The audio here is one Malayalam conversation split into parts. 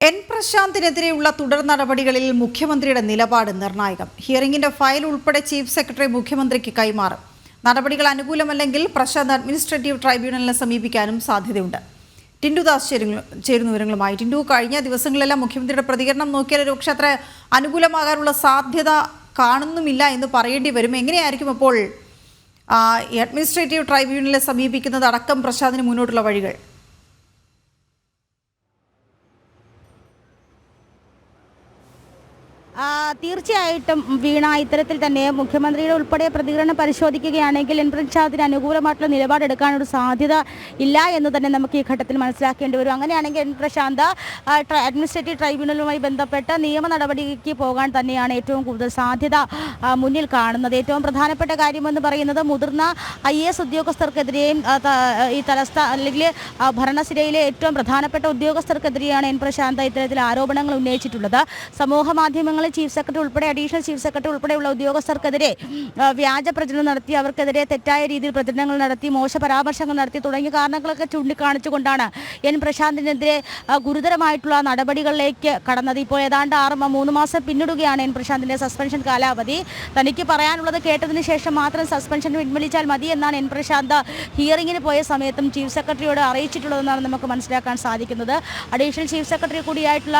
എൻ പ്രശാന്തിനെതിരെയുള്ള തുടർ നടപടികളിൽ മുഖ്യമന്ത്രിയുടെ നിലപാട് നിർണായകം. ഹിയറിംഗിന്റെ ഫയൽ ഉൾപ്പെടെ ചീഫ് സെക്രട്ടറി മുഖ്യമന്ത്രിക്ക് കൈമാറും. നടപടികൾ അനുകൂലമല്ലെങ്കിൽ പ്രശാന്ത് അഡ്മിനിസ്ട്രേറ്റീവ് ട്രൈബ്യൂണലിനെ സമീപിക്കാനും സാധ്യതയുണ്ട്. ടിൻഡു ദാസ് ചേരുന്ന വിവരങ്ങളുമായി. ടിൻഡു, കഴിഞ്ഞ ദിവസങ്ങളിലെല്ലാം മുഖ്യമന്ത്രിയുടെ പ്രതികരണം നോക്കിയാൽ ഒരുപക്ഷെ അത്ര അനുകൂലമാകാനുള്ള സാധ്യത കാണുന്നുമില്ല എന്ന് പറയേണ്ടി വരും. എങ്ങനെയായിരിക്കും അപ്പോൾ അഡ്മിനിസ്ട്രേറ്റീവ് ട്രൈബ്യൂണലിനെ സമീപിക്കുന്നത് അടക്കം പ്രശാന്തിന് മുന്നോട്ടുള്ള വഴികൾ? തീർച്ചയായിട്ടും വീണ, ഇത്തരത്തിൽ തന്നെ മുഖ്യമന്ത്രിയുടെ ഉൾപ്പെടെ പ്രതികരണം പരിശോധിക്കുകയാണെങ്കിൽ എൻ പ്രശാന്തിന് അനുകൂലമായിട്ടുള്ള നിലപാടെടുക്കാനൊരു സാധ്യത ഇല്ല എന്ന് തന്നെ നമുക്ക് ഈ ഘട്ടത്തിൽ മനസ്സിലാക്കേണ്ടി വരും. അങ്ങനെയാണെങ്കിൽ എൻ പ്രശാന്ത് അഡ്മിനിസ്ട്രേറ്റീവ് ട്രൈബ്യൂണലുമായി ബന്ധപ്പെട്ട നിയമ നടപടിക്ക് പോകാൻ തന്നെയാണ് ഏറ്റവും കൂടുതൽ സാധ്യത മുന്നിൽ കാണുന്നത്. ഏറ്റവും പ്രധാനപ്പെട്ട കാര്യമെന്ന് പറയുന്നത് മുതിർന്ന IAS ഉദ്യോഗസ്ഥർക്കെതിരെയും ഈ അല്ലെങ്കിൽ ഭരണസിരയിലെ ഏറ്റവും പ്രധാനപ്പെട്ട ഉദ്യോഗസ്ഥർക്കെതിരെയാണ് എൻ പ്രശാന്ത് ഇത്തരത്തിൽ ആരോപണങ്ങൾ ഉന്നയിച്ചിട്ടുള്ളത്. സമൂഹ മാധ്യമങ്ങളിൽ ചീഫ് സെക്രട്ടറി ഉൾപ്പെടെ അഡീഷണൽ ചീഫ് സെക്രട്ടറി ഉൾപ്പെടെയുള്ള ഉദ്യോഗസ്ഥർക്കെതിരെ വ്യാജ പ്രചരണം നടത്തി, അവർക്കെതിരെ തെറ്റായ രീതിയിൽ പ്രചരണങ്ങൾ നടത്തി, മോശ പരാമർശങ്ങൾ നടത്തി തുടങ്ങിയ കാരണങ്ങളൊക്കെ ചൂണ്ടിക്കാണിച്ചുകൊണ്ടാണ് എൻ പ്രശാന്തിനെതിരെ ഗുരുതരമായിട്ടുള്ള നടപടികളിലേക്ക് കടന്നത്. ഇപ്പോൾ ഏതാണ്ട് 3 മാസം പിന്നിടുകയാണ് എൻ പ്രശാന്തിൻ്റെ സസ്പെൻഷൻ കാലാവധി. തനിക്ക് പറയാനുള്ളത് കേട്ടതിന് ശേഷം മാത്രം സസ്പെൻഷൻ പിൻവലിച്ചാൽ മതി എന്നാണ് എൻ പ്രശാന്ത് ഹിയറിംഗിന് പോയ സമയത്തും ചീഫ് സെക്രട്ടറിയോട് അറിയിച്ചിട്ടുള്ളതെന്നാണ് നമുക്ക് മനസ്സിലാക്കാൻ സാധിക്കുന്നത്. അഡീഷണൽ ചീഫ് സെക്രട്ടറി കൂടിയായിട്ടുള്ള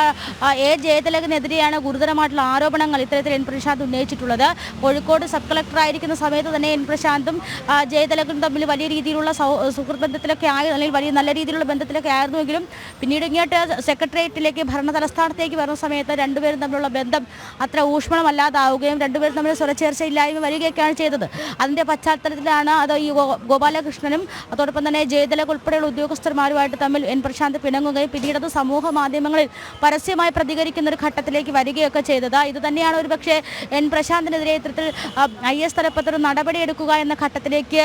A. ജയതിലകിനെതിരെയാണ് ഗുരുതരമായിട്ടുള്ള ആരോപണങ്ങൾ ഇത്തരത്തിൽ എൻ പ്രശാന്ത് ഉന്നയിച്ചിട്ടുള്ളത്. കോഴിക്കോട് സബ് കളക്ടറായിരിക്കുന്ന സമയത്ത് തന്നെ എൻ പ്രശാന്തും ജയതിലകും തമ്മിൽ വലിയ രീതിയിലുള്ള സുഹൃത്ത് ബന്ധത്തിലൊക്കെ അല്ലെങ്കിൽ വലിയ നല്ല രീതിയിലുള്ള ബന്ധത്തിലൊക്കെ ആയിരുന്നുവെങ്കിലും പിന്നീട് ഇങ്ങോട്ട് സെക്രട്ടേറിയറ്റിലേക്ക് ഭരണ തലസ്ഥാനത്തേക്ക് വരുന്ന സമയത്ത് രണ്ടുപേരും തമ്മിലുള്ള ബന്ധം അത്ര ഊഷ്മളമല്ലാതാവുകയും രണ്ടുപേരും തമ്മിൽ സ്വരച്ചേർച്ചയില്ലായ്മ വരികയൊക്കെയാണ് ചെയ്തത്. അതിൻ്റെ പശ്ചാത്തലത്തിലാണ് അത് ഈ ഗോപാലകൃഷ്ണനും അതോടൊപ്പം തന്നെ ജയതിലക് ഉൾപ്പെടെയുള്ള ഉദ്യോഗസ്ഥന്മാരുമായിട്ട് തമ്മിൽ എൻ പ്രശാന്ത് പിണങ്ങുകയും പിന്നീട് അത് സമൂഹ മാധ്യമങ്ങളിൽ പരസ്യമായി പ്രതികരിക്കുന്ന ഒരു ഘട്ടത്തിലേക്ക് വരികയൊക്കെ ചെയ്തത്. ഇത് തന്നെയാണ് ഒരുപക്ഷെ എൻ പ്രശാന്തിനെതിരെ ഇത്തരത്തിൽ IAS തലപ്പത്തൊരു നടപടിയെടുക്കുക എന്ന ഘട്ടത്തിലേക്ക്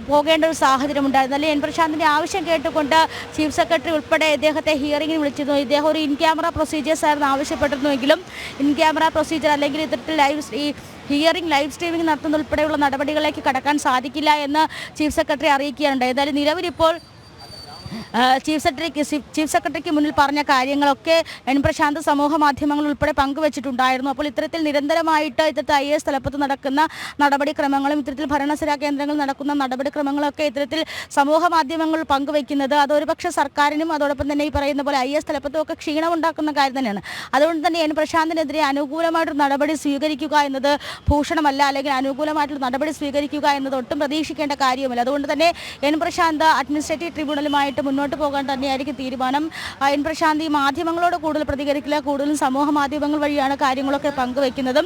പോകേണ്ട ഒരു സാഹചര്യം ഉണ്ടായിരുന്നു. അല്ലെങ്കിൽ എൻ പ്രശാന്തിൻ്റെ ആവശ്യം കേട്ടുകൊണ്ട് ചീഫ് സെക്രട്ടറി ഉൾപ്പെടെ ഇദ്ദേഹത്തെ ഹിയറിംഗിന് വിളിച്ചിരുന്നു. ഇദ്ദേഹം ഒരു ഇൻ ക്യാമറ പ്രൊസീജിയേഴ്സ് ആയിരുന്നു ആവശ്യപ്പെട്ടിരുന്നുവെങ്കിലും ഇൻ ക്യാമറ പ്രൊസീജിയർ അല്ലെങ്കിൽ ഇത്തരത്തിൽ ലൈവ് സ്ട്രീമിംഗ് നടത്തുന്ന ഉൾപ്പെടെയുള്ള നടപടികളിലേക്ക് കടക്കാൻ സാധിക്കില്ല എന്ന് ചീഫ് സെക്രട്ടറി അറിയിക്കുകയുണ്ടായി. ഏതായാലും നിലവിലിപ്പോൾ ചീഫ് സെക്രട്ടറിക്ക് മുന്നിൽ പറഞ്ഞ കാര്യങ്ങളൊക്കെ എൻ പ്രശാന്ത് സമൂഹ മാധ്യമങ്ങൾ ഉൾപ്പെടെ പങ്കുവച്ചിട്ടുണ്ടായിരുന്നു. അപ്പോൾ ഇത്തരത്തിൽ നിരന്തരമായിട്ട് ഇത്തരത്തിൽ IAS തലപ്പത്ത് നടക്കുന്ന നടപടിക്രമങ്ങളും ഇത്തരത്തിൽ ഭരണസിരാ കേന്ദ്രങ്ങളിൽ നടക്കുന്ന നടപടിക്രമങ്ങളൊക്കെ ഇത്തരത്തിൽ സമൂഹ മാധ്യമങ്ങൾ പങ്കുവയ്ക്കുന്നത് അതൊരുപക്ഷെ സർക്കാരിനും അതോടൊപ്പം തന്നെ ഈ പറയുന്ന പോലെ IAS തലപ്പത്തും ഒക്കെ ക്ഷീണമുണ്ടാക്കുന്ന കാര്യം തന്നെയാണ്. അതുകൊണ്ട് തന്നെ എൻ പ്രശാന്തിനെതിരെ അനുകൂലമായിട്ടൊരു നടപടി സ്വീകരിക്കുക എന്നത് ഭൂഷണമല്ല, അല്ലെങ്കിൽ അനുകൂലമായിട്ടുള്ള നടപടി സ്വീകരിക്കുക എന്നത് ഒട്ടും പ്രതീക്ഷിക്കേണ്ട കാര്യവുമല്ല. അതുകൊണ്ട് തന്നെ എൻ പ്രശാന്ത് അഡ്മിനിസ്ട്രേറ്റീവ് ട്രിബ്യൂണലുമായിട്ട് മുന്നോട്ട് പോകാൻ തന്നെയായിരിക്കും തീരുമാനം. എൻ പ്രശാന്ത് ഈ മാധ്യമങ്ങളോട് കൂടുതൽ പ്രതികരിക്കില്ല, കൂടുതലും സമൂഹ മാധ്യമങ്ങൾ വഴിയാണ് കാര്യങ്ങളൊക്കെ പങ്കുവയ്ക്കുന്നതും.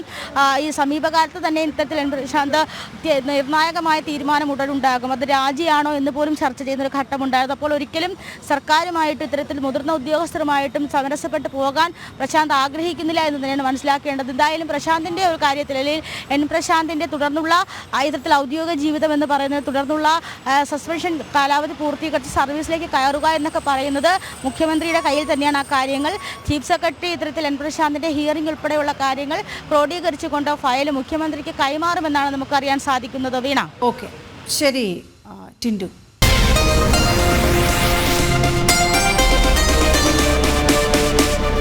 ഈ സമീപകാലത്ത് തന്നെ ഇത്തരത്തിൽ എൻ പ്രശാന്ത് നിർണായകമായ തീരുമാനം ഉടനുണ്ടാകും. അത് രാജിയാണോ എന്ന് പോലും ചർച്ച ചെയ്യുന്നൊരു ഘട്ടമുണ്ടായിരുന്നു. അപ്പോൾ ഒരിക്കലും സർക്കാരുമായിട്ട് ഇത്തരത്തിൽ മുതിർന്ന ഉദ്യോഗസ്ഥരുമായിട്ടും സമരസപ്പെട്ട് പോകാൻ പ്രശാന്ത് ആഗ്രഹിക്കുന്നില്ല എന്ന് തന്നെയാണ് മനസ്സിലാക്കേണ്ടത്. എന്തായാലും പ്രശാന്തിൻ്റെ ഒരു കാര്യത്തിൽ അല്ലെങ്കിൽ എൻ പ്രശാന്തിൻ്റെ തുടർന്നുള്ള ഇത്തരത്തിൽ ഔദ്യോഗിക ജീവിതം എന്ന് പറയുന്നത് തുടർന്നുള്ള സസ്പെൻഷൻ കാലാവധി പൂർത്തീകരിച്ച് സർവീസിലേക്ക് കയറുക എന്നൊക്കെ പറയുന്നത് മുഖ്യമന്ത്രിയുടെ കയ്യിൽ തന്നെയാണ്. ആ കാര്യങ്ങൾ ചീഫ് സെക്രട്ടറി ഇത്തരത്തിൽ എൻ പ്രശാന്തിൻ്റെ ഹിയറിംഗ് ഉൾപ്പെടെയുള്ള കാര്യങ്ങൾ ക്രോഡീകരിച്ചുകൊണ്ട് ഫയൽ മുഖ്യമന്ത്രിക്ക് കൈമാറുമെന്നാണ് നമുക്കറിയാൻ സാധിക്കുന്നത്. വീണ, ഓക്കെ, ശരി ടിൻഡു.